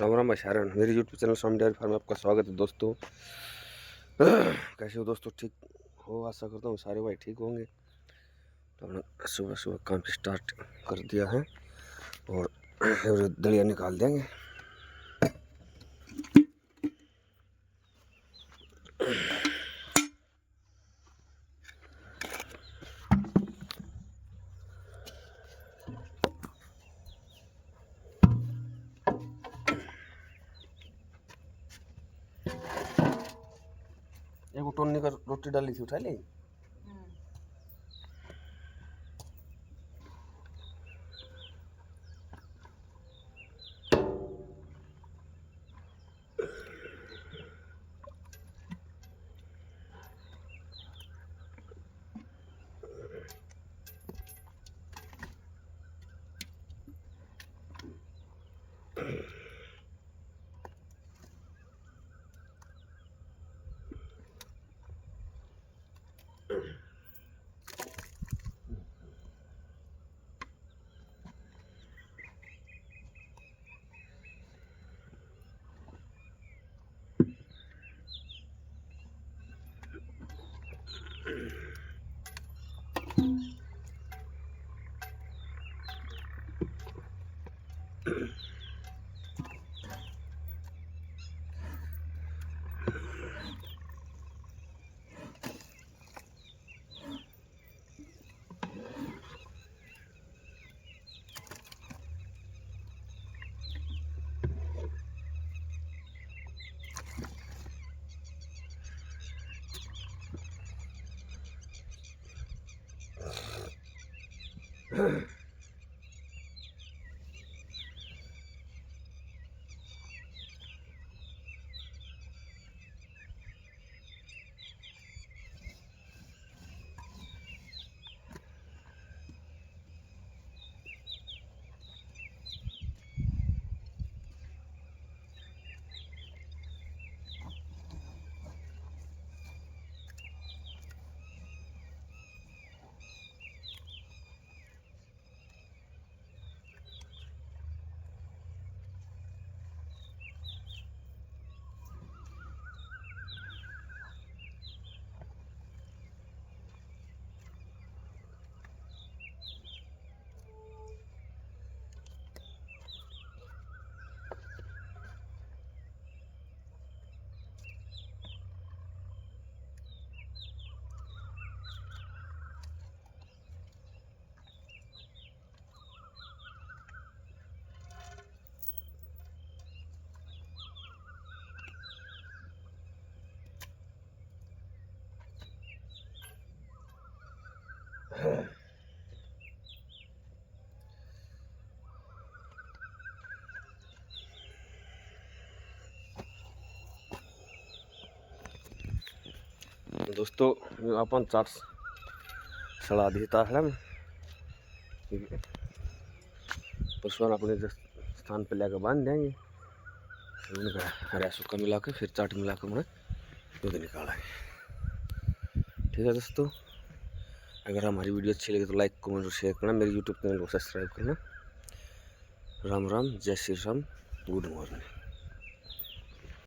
राम राम शारण, मेरी YouTube channel स्वामी dairy farm में आपका स्वागत है दोस्तों। कैसे हो दोस्तों? ठीक हो? आशा करता हूँ सारे भाई ठीक होंगे। तो हमने सुबह सुबह काम स्टार्ट कर दिया है और दलिया निकाल देंगे। एक टोनी का रोटी डाली थी, उठा ली। दोस्तों अपन चाट सड़ा देता है पशुओं अपने स्थान पर लेकर बांध देंगे, उनका हरा सूखा मिला के फिर चाट मिला के उन्हें दूध निकालेंगे। ठीक है दोस्तों, अगर हमारी वीडियो अच्छी लगे तो लाइक कमेंट और शेयर करना, मेरे यूट्यूब चैनल को सब्सक्राइब करना। राम राम, जय श्री राम, गुड मॉर्निंग।